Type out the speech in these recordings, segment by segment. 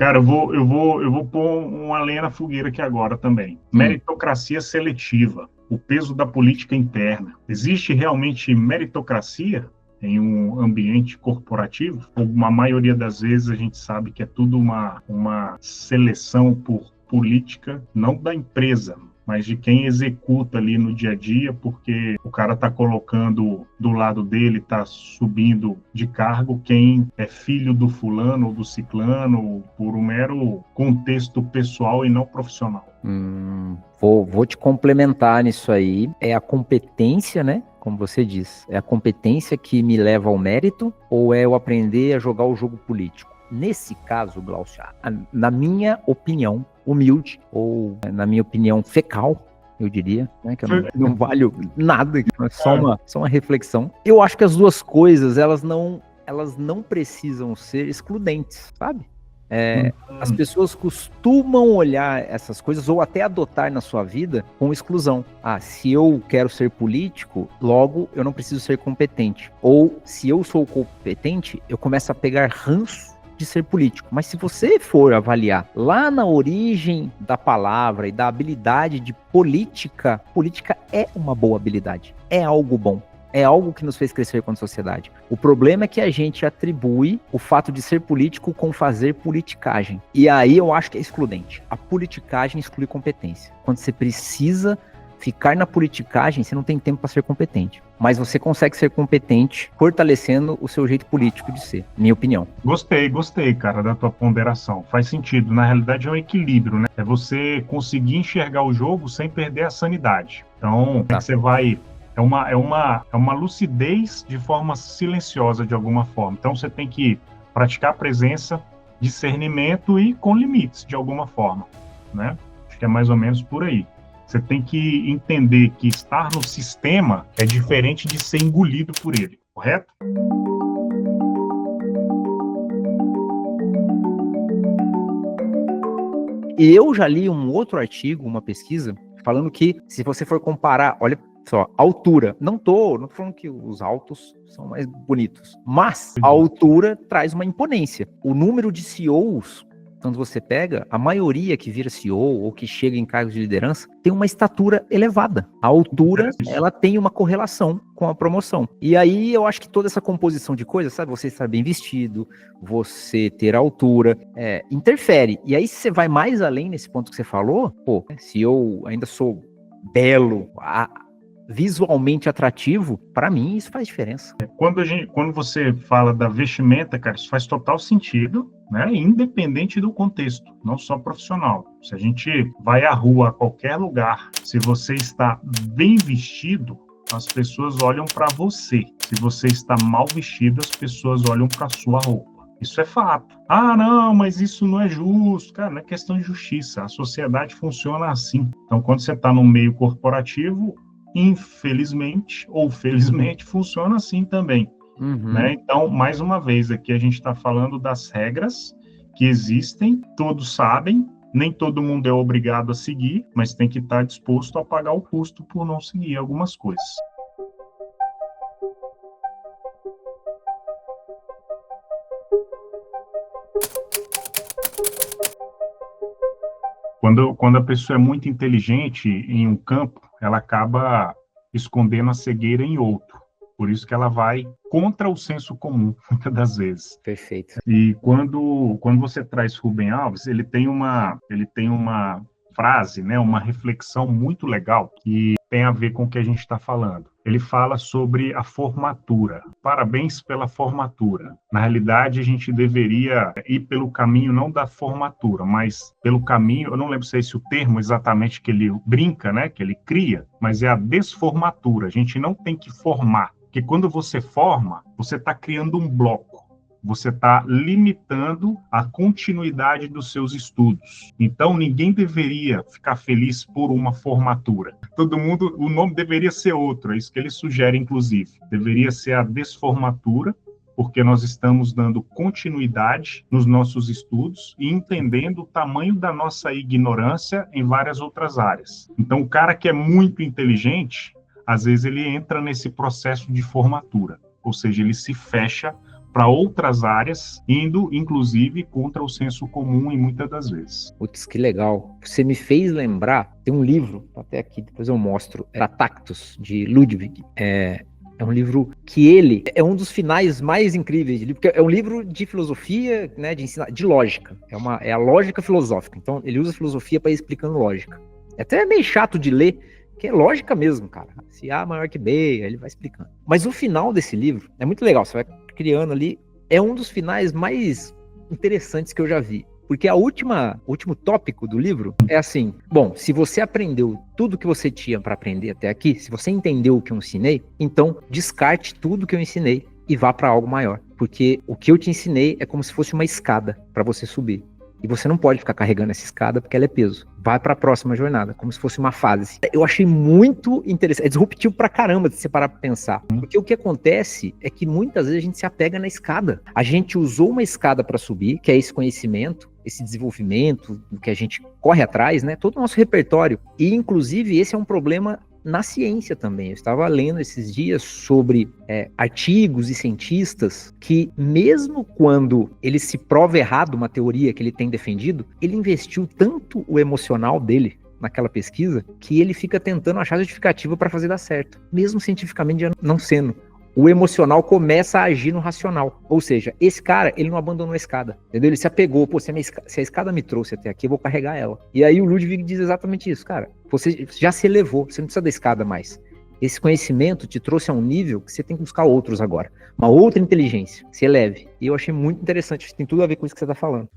Cara, eu vou pôr uma lenha na fogueira aqui agora também. Meritocracia seletiva, o peso da política interna. Existe realmente meritocracia em um ambiente corporativo? A maioria das vezes a gente sabe que é tudo uma seleção por política, não da empresa, mas de quem executa ali no dia a dia, porque o cara está colocando do lado dele, está subindo de cargo quem é filho do fulano ou do ciclano, por um mero contexto pessoal e não profissional. Vou te complementar nisso aí. É a competência, né? Como você diz, é a competência que me leva ao mérito ou é eu aprender a jogar o jogo político? Nesse caso, Glaucio, na minha opinião humilde, ou na minha opinião fecal, eu diria, né, que eu não valho nada, é só uma reflexão. Eu acho que as duas coisas, elas não precisam ser excludentes, sabe? As pessoas costumam olhar essas coisas ou até adotar na sua vida com exclusão. Se eu quero ser político, logo eu não preciso ser competente. Ou se eu sou competente, eu começo a pegar ranço de ser político. Mas se você for avaliar lá na origem da palavra e da habilidade de política é uma boa habilidade, é algo bom. É algo que nos fez crescer como sociedade. O problema é que a gente atribui o fato de ser político com fazer politicagem. E aí eu acho que é excludente. A politicagem exclui competência. Quando você precisa ficar na politicagem, você não tem tempo para ser competente. Mas você consegue ser competente fortalecendo o seu jeito político de ser, minha opinião. Gostei, cara, da tua ponderação. Faz sentido. Na realidade é um equilíbrio, né? É você conseguir enxergar o jogo sem perder a sanidade. Então, você vai... É uma lucidez de forma silenciosa, de alguma forma. Então, você tem que praticar presença, discernimento e com limites, de alguma forma, né? Acho que é mais ou menos por aí. Você tem que entender que estar no sistema é diferente de ser engolido por ele, correto? E eu já li um outro artigo, uma pesquisa, falando que se você for comparar, olha só, altura, não tô falando que os altos são mais bonitos, mas a altura traz uma imponência. O número de CEOs, quando você pega, a maioria que vira CEO ou que chega em cargos de liderança tem uma estatura elevada. A altura, ela tem uma correlação com a promoção. E aí eu acho que toda essa composição de coisas, sabe, você estar bem vestido, você ter altura, interfere. E aí se você vai mais além nesse ponto que você falou, se eu ainda sou belo, visualmente atrativo, para mim isso faz diferença. Quando você fala da vestimenta, cara, isso faz total sentido, né? Independente do contexto, não só profissional. Se a gente vai à rua, a qualquer lugar, se você está bem vestido, as pessoas olham para você. Se você está mal vestido, as pessoas olham para sua roupa. Isso é fato. Não, mas isso não é justo. Cara, não é questão de justiça. A sociedade funciona assim. Então, quando você está no meio corporativo, infelizmente ou felizmente, funciona assim também. Né? Então, mais uma vez, aqui a gente está falando das regras que existem, todos sabem, nem todo mundo é obrigado a seguir, mas tem que estar disposto a pagar o custo por não seguir algumas coisas. Quando a pessoa é muito inteligente em um campo, ela acaba escondendo a cegueira em outro. Por isso que ela vai contra o senso comum, muitas das vezes. Perfeito. E quando você traz Rubem Alves, ele tem uma frase, né, uma reflexão muito legal que tem a ver com o que a gente está falando. Ele fala sobre a formatura. Parabéns pela formatura. Na realidade, a gente deveria ir pelo caminho não da formatura, mas pelo caminho, eu não lembro se é esse o termo exatamente que ele brinca, né, que ele cria, mas é a desformatura. A gente não tem que formar, porque quando você forma, você está criando um bloco. Você está limitando a continuidade dos seus estudos. Então, ninguém deveria ficar feliz por uma formatura. Todo mundo, o nome deveria ser outro, é isso que ele sugere, inclusive. Deveria ser a desformatura, porque nós estamos dando continuidade nos nossos estudos e entendendo o tamanho da nossa ignorância em várias outras áreas. Então, o cara que é muito inteligente, às vezes ele entra nesse processo de formatura, ou seja, ele se fecha para outras áreas, indo inclusive contra o senso comum em muitas das vezes. Putz, que legal. Você me fez lembrar, tem um livro, até aqui, depois eu mostro, é Tactus, de Ludwig. É um livro que ele é um dos finais mais incríveis de livro, porque é um livro de filosofia, né, de ensinar, de lógica. É a lógica filosófica. Então, ele usa filosofia para ir explicando lógica. É até meio chato de ler, que é lógica mesmo, cara. Se A maior que B, aí ele vai explicando. Mas o final desse livro é muito legal, você vai criando ali, é um dos finais mais interessantes que eu já vi. Porque o último tópico do livro é assim, bom, se você aprendeu tudo que você tinha para aprender até aqui, se você entendeu o que eu ensinei, então descarte tudo que eu ensinei e vá para algo maior. Porque o que eu te ensinei é como se fosse uma escada para você subir. E você não pode ficar carregando essa escada porque ela é peso. Vai para a próxima jornada, como se fosse uma fase. Eu achei muito interessante. É disruptivo pra caramba de você parar pra pensar. Porque o que acontece é que muitas vezes a gente se apega na escada. A gente usou uma escada para subir, que é esse conhecimento, esse desenvolvimento, do que a gente corre atrás, né? Todo o nosso repertório. E, inclusive, esse é um problema na ciência também. Eu estava lendo esses dias sobre artigos e cientistas que, mesmo quando ele se prova errado uma teoria que ele tem defendido, ele investiu tanto o emocional dele naquela pesquisa que ele fica tentando achar justificativa para fazer dar certo, mesmo cientificamente não sendo. O emocional começa a agir no racional. Ou seja, esse cara, ele não abandonou a escada. Entendeu? Ele se apegou. Pô, se a escada me trouxe até aqui, eu vou carregar ela. E aí o Ludwig diz exatamente isso. Cara, você já se elevou. Você não precisa da escada mais. Esse conhecimento te trouxe a um nível que você tem que buscar outros agora. Uma outra inteligência. Se eleve. E eu achei muito interessante. Tem tudo a ver com isso que você está falando.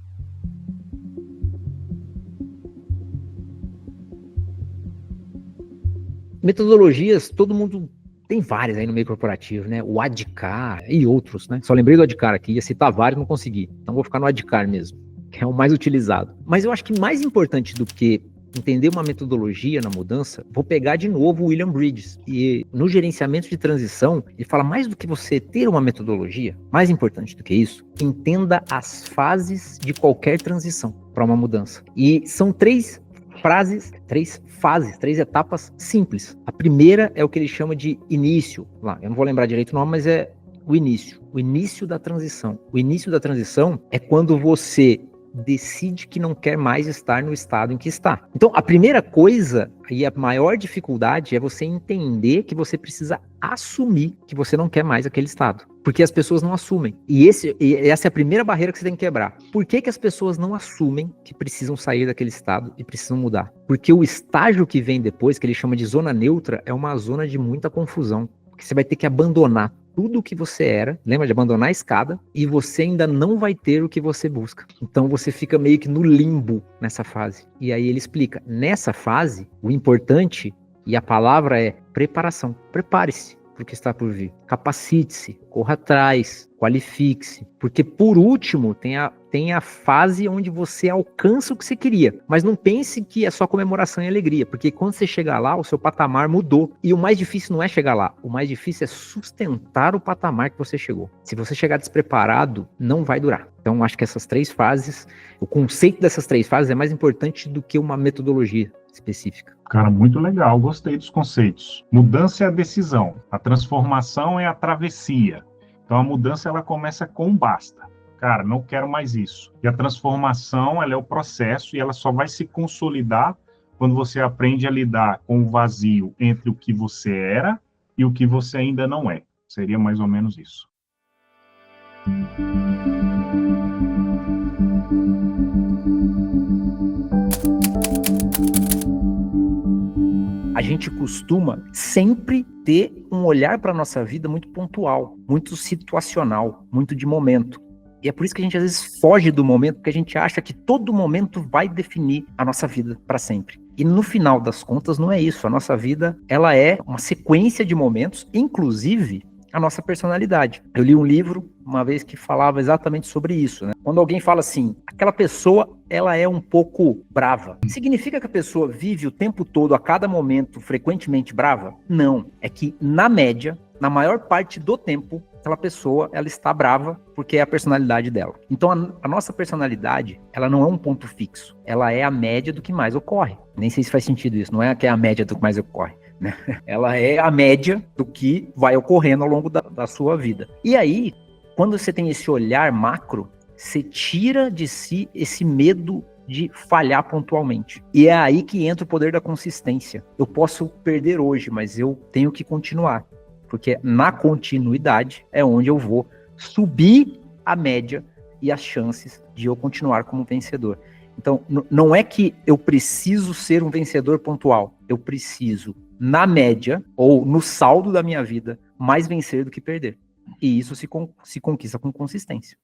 Metodologias, todo mundo... Tem várias aí no meio corporativo, né? O ADKAR e outros, né? Só lembrei do ADKAR aqui, ia citar vários, não consegui. Então vou ficar no ADKAR mesmo, que é o mais utilizado. Mas eu acho que mais importante do que entender uma metodologia na mudança, vou pegar de novo o William Bridges. E no gerenciamento de transição, ele fala mais do que você ter uma metodologia, mais importante do que isso, entenda as fases de qualquer transição para uma mudança. E são três fases, três etapas simples. A primeira é o que ele chama de início. Lá, eu não vou lembrar direito o nome, mas é o início da transição. O início da transição é quando você decide que não quer mais estar no estado em que está. Então, a primeira coisa e a maior dificuldade é você entender que você precisa assumir que você não quer mais aquele estado. Porque as pessoas não assumem. E essa é a primeira barreira que você tem que quebrar. Por que as pessoas não assumem que precisam sair daquele estado e precisam mudar? Porque o estágio que vem depois, que ele chama de zona neutra, é uma zona de muita confusão. Porque você vai ter que abandonar tudo o que você era, lembra de abandonar a escada, e você ainda não vai ter o que você busca. Então você fica meio que no limbo nessa fase. E aí ele explica, nessa fase, o importante, e a palavra é preparação. Prepare-se para o que está por vir. Capacite-se, corra atrás, qualifique-se. Porque por último, tem a fase onde você alcança o que você queria. Mas não pense que é só comemoração e alegria, porque quando você chegar lá, o seu patamar mudou. E o mais difícil não é chegar lá, o mais difícil é sustentar o patamar que você chegou. Se você chegar despreparado, não vai durar. Então, acho que essas três fases, o conceito dessas três fases é mais importante do que uma metodologia específica. Cara, muito legal, gostei dos conceitos. Mudança é a decisão, a transformação é a travessia. Então a mudança ela começa com basta. Cara, não quero mais isso. E a transformação ela é o processo e ela só vai se consolidar quando você aprende a lidar com o vazio entre o que você era e o que você ainda não é. Seria mais ou menos isso. A gente costuma sempre ter um olhar para a nossa vida muito pontual, muito situacional, muito de momento. E é por isso que a gente às vezes foge do momento, porque a gente acha que todo momento vai definir a nossa vida para sempre. E no final das contas não é isso. A nossa vida ela é uma sequência de momentos, inclusive a nossa personalidade. Eu li um livro uma vez que falava exatamente sobre isso, né? Quando alguém fala assim, aquela pessoa, ela é um pouco brava. Significa que a pessoa vive o tempo todo, a cada momento, frequentemente brava? Não. É que, na média, na maior parte do tempo, aquela pessoa, ela está brava porque é a personalidade dela. Então, a nossa personalidade, ela não é um ponto fixo. Ela é a média do que mais ocorre. Nem sei se faz sentido isso. Não é que é a média do que mais ocorre. Ela é a média do que vai ocorrendo ao longo da sua vida. E aí, quando você tem esse olhar macro, você tira de si esse medo de falhar pontualmente. E é aí que entra o poder da consistência. Eu posso perder hoje, mas eu tenho que continuar. Porque na continuidade é onde eu vou subir a média e as chances de eu continuar como vencedor. Então, não é que eu preciso ser um vencedor pontual. Eu preciso, na média, ou no saldo da minha vida, mais vencer do que perder. E isso se conquista com consistência.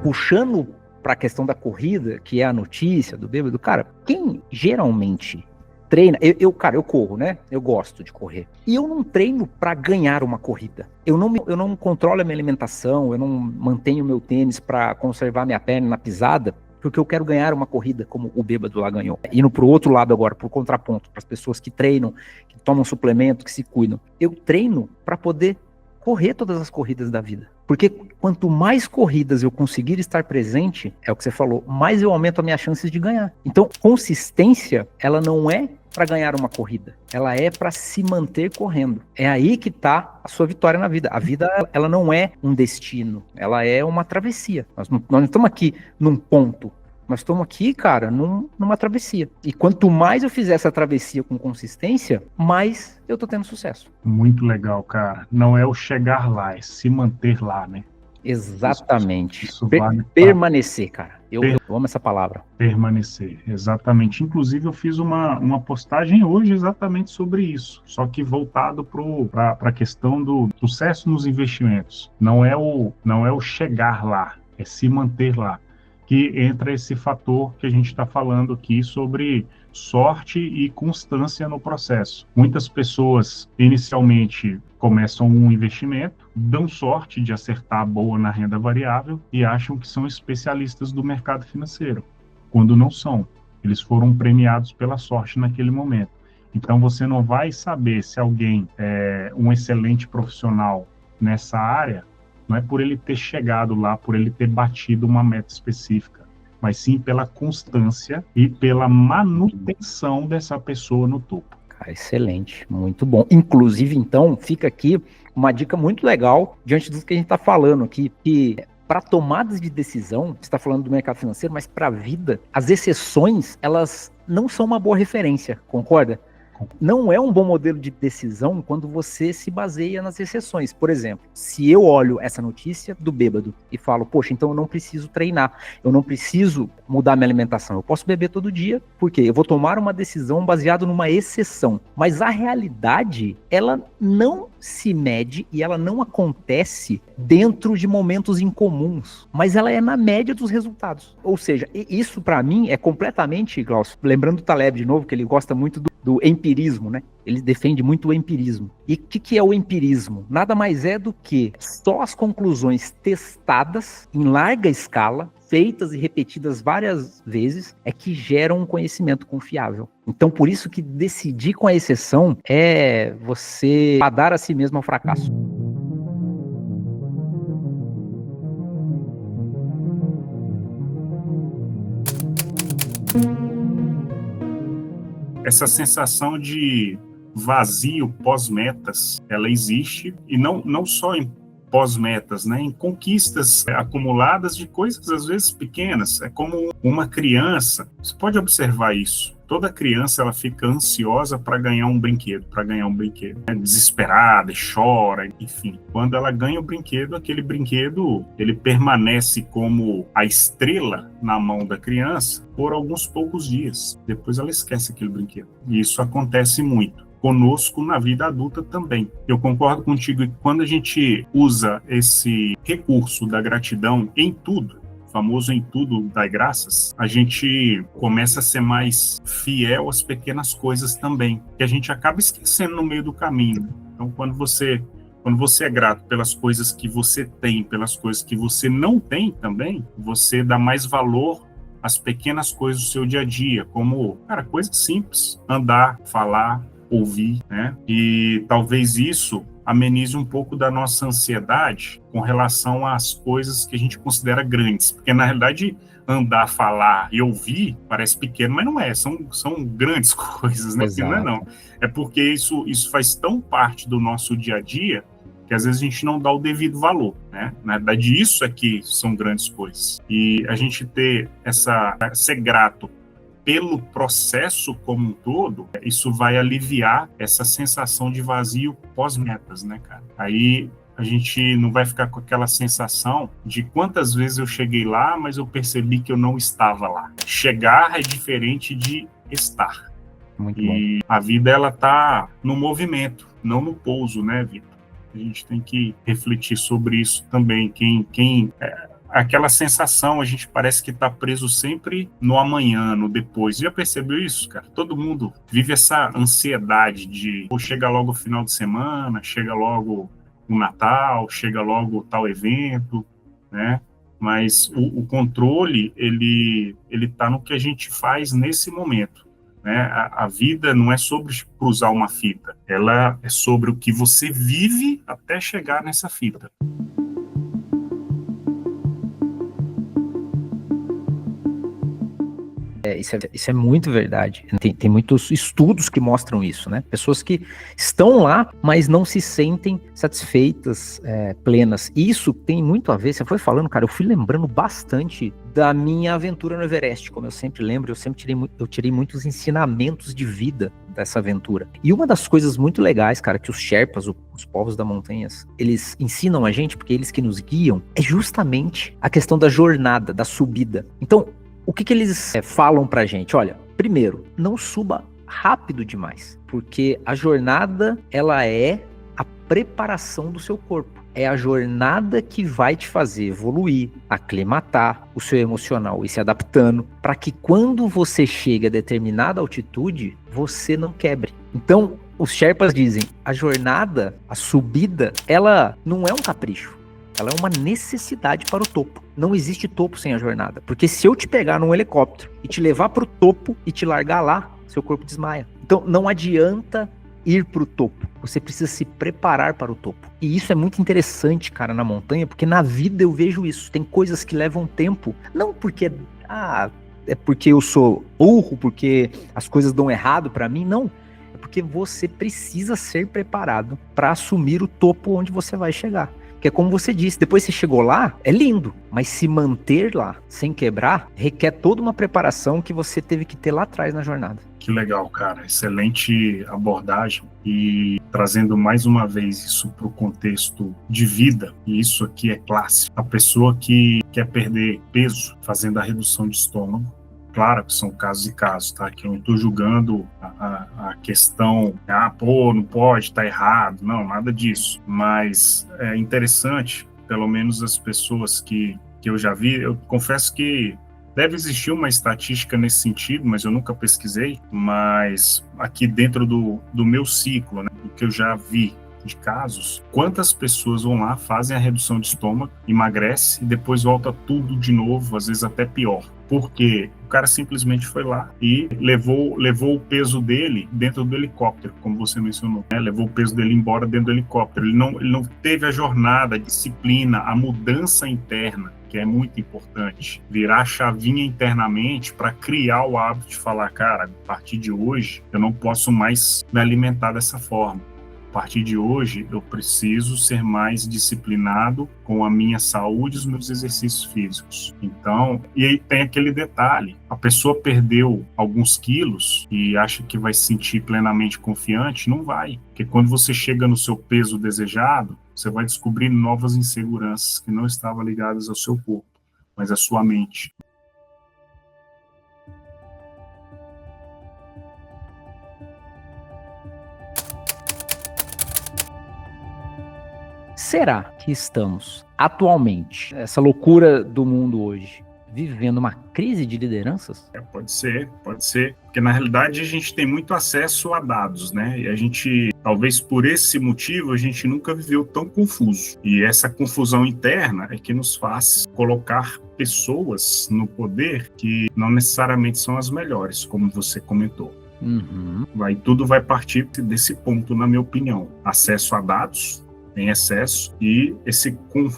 Puxando para a questão da corrida, que é a notícia do bêbado, cara, quem geralmente treina, eu corro, né? Eu gosto de correr. E eu não treino para ganhar uma corrida. Eu não controlo a minha alimentação, eu não mantenho meu tênis para conservar minha perna na pisada, porque eu quero ganhar uma corrida, como o bêbado lá ganhou. Indo pro outro lado agora, pro contraponto, para as pessoas que treinam, que tomam suplemento, que se cuidam. Eu treino para poder correr todas as corridas da vida. Porque quanto mais corridas eu conseguir estar presente, é o que você falou, mais eu aumento as minhas chances de ganhar. Então, consistência, ela não é para ganhar uma corrida, ela é para se manter correndo. É aí que tá a sua vitória na vida. A vida, ela não é um destino, ela é uma travessia. Nós não estamos aqui num ponto. Nós estamos aqui, cara, numa travessia. E quanto mais eu fizer essa travessia com consistência, mais eu tô tendo sucesso. Muito legal, cara. Não é o chegar lá, é se manter lá, né? Exatamente. Isso vale permanecer, cara. Eu amo essa palavra. Permanecer, exatamente. Inclusive, eu fiz uma postagem hoje exatamente sobre isso, só que voltado para a questão do sucesso nos investimentos. Não é o chegar lá, é se manter lá. Que entra esse fator que a gente está falando aqui sobre sorte e constância no processo. Muitas pessoas, inicialmente, começam um investimento, dão sorte de acertar a boa na renda variável e acham que são especialistas do mercado financeiro, quando não são. Eles foram premiados pela sorte naquele momento. Então, você não vai saber se alguém é um excelente profissional nessa área, não é por ele ter chegado lá, por ele ter batido uma meta específica, mas sim pela constância e pela manutenção dessa pessoa no topo. Cara, excelente, muito bom. Inclusive, então, fica aqui uma dica muito legal diante do que a gente está falando aqui, que para tomadas de decisão, você está falando do mercado financeiro, mas para a vida, as exceções, elas não são uma boa referência, concorda? Não é um bom modelo de decisão quando você se baseia nas exceções. Por exemplo, se eu olho essa notícia do bêbado e falo, poxa, então eu não preciso treinar, eu não preciso mudar minha alimentação, eu posso beber todo dia, porque eu vou tomar uma decisão baseada numa exceção. Mas a realidade, ela não se mede e ela não acontece dentro de momentos incomuns, mas ela é na média dos resultados. Ou seja, isso para mim é completamente, Glaucio, lembrando do Taleb de novo, que ele gosta muito do empirismo, né? Ele defende muito o empirismo. E o que é o empirismo? Nada mais é do que só as conclusões testadas em larga escala, feitas e repetidas várias vezes, é que geram um conhecimento confiável. Então, por isso que decidir com a exceção é você fadar a si mesmo ao fracasso. Essa sensação de vazio pós-metas, ela existe, e não só em pós-metas, né? Em conquistas acumuladas de coisas, às vezes, pequenas. É como uma criança, você pode observar isso. Toda criança, ela fica ansiosa para ganhar um brinquedo, né? Desesperada, chora, enfim. Quando ela ganha o brinquedo, aquele brinquedo, ele permanece como a estrela na mão da criança por alguns poucos dias. Depois ela esquece aquele brinquedo. E isso acontece muito conosco na vida adulta também. Eu concordo contigo que quando a gente usa esse recurso da gratidão em tudo, famoso em tudo dai graças, a gente começa a ser mais fiel às pequenas coisas também, que a gente acaba esquecendo no meio do caminho. Então, quando você é grato pelas coisas que você tem, pelas coisas que você não tem também, você dá mais valor às pequenas coisas do seu dia a dia, como, cara, coisas simples, andar, falar, ouvir, né? E talvez isso amenize um pouco da nossa ansiedade com relação às coisas que a gente considera grandes. Porque, na realidade, andar, falar e ouvir parece pequeno, mas não é. São grandes coisas, né? Porque não é, não. É porque isso faz tão parte do nosso dia a dia que às vezes a gente não dá o devido valor, né? Na verdade, isso aqui são grandes coisas. E a gente ser grato pelo processo como um todo, isso vai aliviar essa sensação de vazio pós-metas, né, cara? Aí a gente não vai ficar com aquela sensação de quantas vezes eu cheguei lá, mas eu percebi que eu não estava lá. Chegar é diferente de estar. Muito bom. A vida, ela tá no movimento, não no pouso, né, Vitor? A gente tem que refletir sobre isso também. Aquela sensação, a gente parece que está preso sempre no amanhã, no depois. Já percebeu isso, cara? Todo mundo vive essa ansiedade de chega logo o final de semana, chega logo o Natal, chega logo tal evento, né? Mas o controle, ele está no que a gente faz nesse momento. Né? A vida não é sobre cruzar uma fita, ela é sobre o que você vive até chegar nessa fita. Isso é muito verdade. Tem muitos estudos que mostram isso, né? Pessoas que estão lá, mas não se sentem satisfeitas, plenas. E isso tem muito a ver, você foi falando, cara, eu fui lembrando bastante da minha aventura no Everest, como eu sempre lembro, eu tirei muitos ensinamentos de vida dessa aventura. E uma das coisas muito legais, cara, que os Sherpas, os povos da montanhas, eles ensinam a gente, porque eles que nos guiam, é justamente a questão da jornada, da subida. Então, o que eles falam pra gente? Olha, primeiro, não suba rápido demais, porque a jornada, ela é a preparação do seu corpo. É a jornada que vai te fazer evoluir, aclimatar o seu emocional e se adaptando, para que quando você chega a determinada altitude, você não quebre. Então, os Sherpas dizem, a jornada, a subida, ela não é um capricho. Ela é uma necessidade para o topo. Não existe topo sem a jornada. Porque se eu te pegar num helicóptero e te levar para o topo e te largar lá, seu corpo desmaia. Então não adianta ir para o topo. Você precisa se preparar para o topo. E isso é muito interessante, cara, na montanha, porque na vida eu vejo isso. Tem coisas que levam tempo. Não porque é porque eu sou burro, porque as coisas dão errado para mim. Não. É porque você precisa ser preparado para assumir o topo onde você vai chegar. Porque é como você disse, depois que você chegou lá, é lindo, mas se manter lá, sem quebrar, requer toda uma preparação que você teve que ter lá atrás na jornada. Que legal, cara, excelente abordagem e trazendo mais uma vez isso para o contexto de vida, e isso aqui é clássico. A pessoa que quer perder peso fazendo a redução de estômago, claro que são casos e casos, tá? Que eu não estou julgando a questão, não pode, tá errado, não, nada disso. Mas é interessante, pelo menos as pessoas que eu já vi, eu confesso que deve existir uma estatística nesse sentido, mas eu nunca pesquisei, mas aqui dentro do meu ciclo, né, do que eu já vi de casos, quantas pessoas vão lá, fazem a redução de estômago, emagrece e depois volta tudo de novo, às vezes até pior. Porque o cara simplesmente foi lá e levou o peso dele dentro do helicóptero, como você mencionou, né? Levou o peso dele embora dentro do helicóptero. Ele não teve a jornada, a disciplina, a mudança interna, que é muito importante. Virar a chavinha internamente para criar o hábito de falar, cara, a partir de hoje eu não posso mais me alimentar dessa forma. A partir de hoje, eu preciso ser mais disciplinado com a minha saúde e os meus exercícios físicos. Então, e aí tem aquele detalhe, a pessoa perdeu alguns quilos e acha que vai se sentir plenamente confiante, não vai. Porque quando você chega no seu peso desejado, você vai descobrir novas inseguranças que não estavam ligadas ao seu corpo, mas à sua mente. Será que estamos, atualmente, essa loucura do mundo hoje, vivendo uma crise de lideranças? Pode ser. Porque, na realidade, a gente tem muito acesso a dados, né? E a gente, talvez por esse motivo, a gente nunca viveu tão confuso. E essa confusão interna é que nos faz colocar pessoas no poder que não necessariamente são as melhores, como você comentou. Uhum. Tudo vai partir desse ponto, na minha opinião. Acesso a dados em excesso e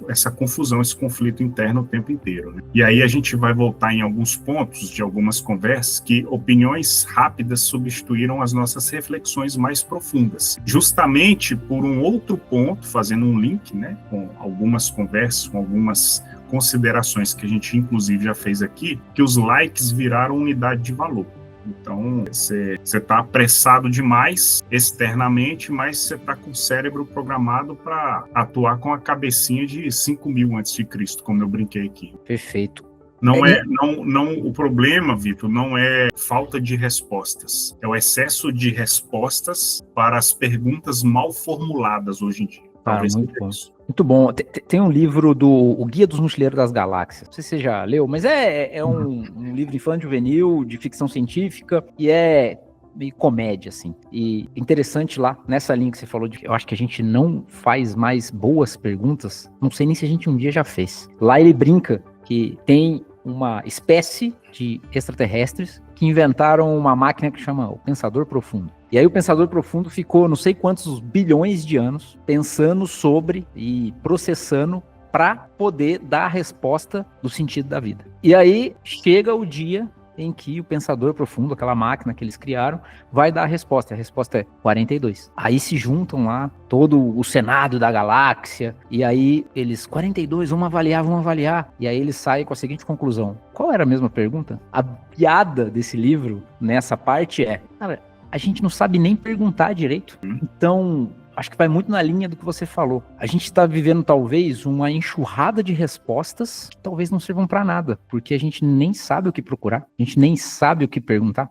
essa confusão, esse conflito interno o tempo inteiro, né? E aí a gente vai voltar em alguns pontos de algumas conversas que opiniões rápidas substituíram as nossas reflexões mais profundas, justamente por um outro ponto, fazendo um link, né, com algumas conversas, com algumas considerações que a gente inclusive já fez aqui, que os likes viraram unidade de valor. Então, você está apressado demais externamente, mas você está com o cérebro programado para atuar com a cabecinha de 5.000 a.C., como eu brinquei aqui. Perfeito. O problema, Vitor, não é falta de respostas, é o excesso de respostas para as perguntas mal formuladas hoje em dia. Talvez muito seja bom. isso. Muito bom. Tem um livro do O Guia dos Mochileiros das Galáxias. Não sei se você já leu, mas é um livro infanto-juvenil, de ficção científica, e é meio comédia, assim. E interessante lá, nessa linha que você falou, eu acho que a gente não faz mais boas perguntas, não sei nem se a gente um dia já fez. Lá ele brinca que tem uma espécie de extraterrestres que inventaram uma máquina que chama o Pensador Profundo. E aí o Pensador Profundo ficou não sei quantos bilhões de anos pensando sobre e processando para poder dar a resposta do sentido da vida. E aí chega o dia em que o Pensador Profundo, aquela máquina que eles criaram, vai dar a resposta. A resposta é 42. Aí se juntam lá todo o Senado da galáxia, e aí eles, 42, vamos avaliar. E aí eles saem com a seguinte conclusão. Qual era a mesma pergunta? A piada desse livro, nessa parte, cara, a gente não sabe nem perguntar direito. Então, acho que vai muito na linha do que você falou. A gente está vivendo, talvez, uma enxurrada de respostas que talvez não sirvam para nada, porque a gente nem sabe o que procurar, a gente nem sabe o que perguntar.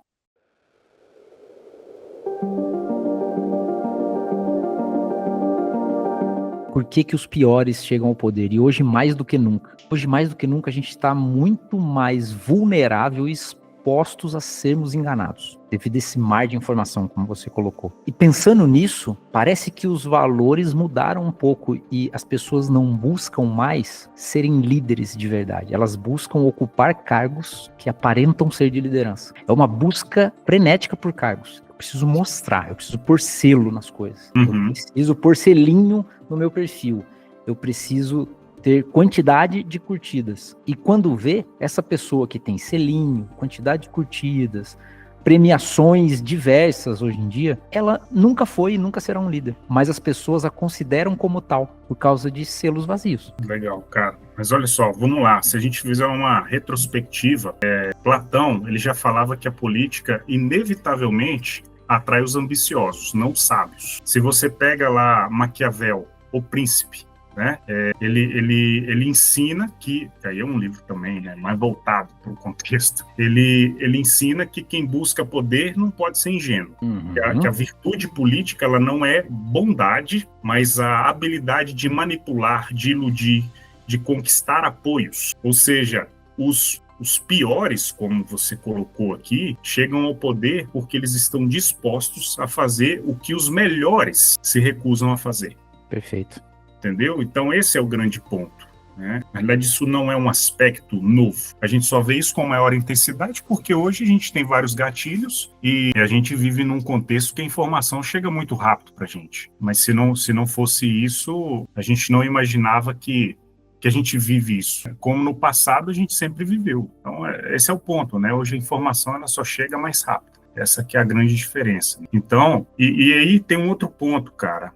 Por que os piores chegam ao poder? E hoje mais do que nunca. Hoje mais do que nunca a gente está muito mais vulnerável e expostos a sermos enganados, devido a esse mar de informação, como você colocou. E pensando nisso, parece que os valores mudaram um pouco e as pessoas não buscam mais serem líderes de verdade. Elas buscam ocupar cargos que aparentam ser de liderança. É uma busca frenética por cargos. Eu preciso mostrar, eu preciso pôr selo nas coisas. Uhum. Eu preciso pôr selinho no meu perfil. Eu preciso ter quantidade de curtidas. E quando vê, essa pessoa que tem selinho, quantidade de curtidas, premiações diversas hoje em dia, ela nunca foi e nunca será um líder. Mas as pessoas a consideram como tal, por causa de selos vazios. Legal, cara. Mas olha só, vamos lá. Se a gente fizer uma retrospectiva, Platão, ele já falava que a política, inevitavelmente, atrai os ambiciosos, não os sábios. Se você pega lá Maquiavel, O Príncipe, né? Ele ensina que, aí é um livro também, né, mais voltado para o contexto, ele ensina que quem busca poder não pode ser ingênuo. Uhum. Que a virtude política, ela não é bondade, mas a habilidade de manipular, de iludir, de conquistar apoios. Ou seja, os piores, como você colocou aqui, chegam ao poder porque eles estão dispostos a fazer o que os melhores se recusam a fazer. Perfeito. Entendeu? Então esse é o grande ponto, né? Na verdade, isso não é um aspecto novo. A gente só vê isso com maior intensidade porque hoje a gente tem vários gatilhos e a gente vive num contexto que a informação chega muito rápido para a gente. Mas se não fosse isso, a gente não imaginava que a gente vive isso. Como no passado a gente sempre viveu. Então esse é o ponto, né? Hoje a informação ela só chega mais rápido. Essa que é a grande diferença. Então, e aí tem um outro ponto, cara.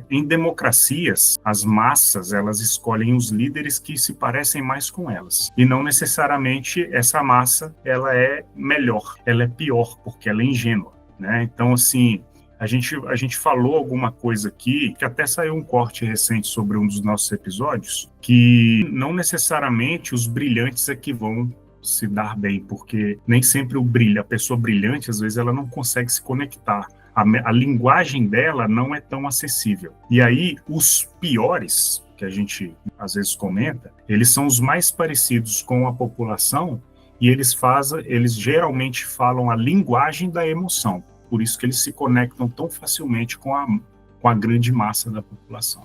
Em democracias, as massas elas escolhem os líderes que se parecem mais com elas. E não necessariamente essa massa ela é melhor, ela é pior, porque ela é ingênua, né? Então, assim, a gente falou alguma coisa aqui, que até saiu um corte recente sobre um dos nossos episódios, que não necessariamente os brilhantes é que vão se dar bem, porque nem sempre a pessoa brilhante, às vezes, ela não consegue se conectar. A linguagem dela não é tão acessível. E aí, os piores, que a gente às vezes comenta, eles são os mais parecidos com a população e eles geralmente falam a linguagem da emoção. Por isso que eles se conectam tão facilmente com a grande massa da população.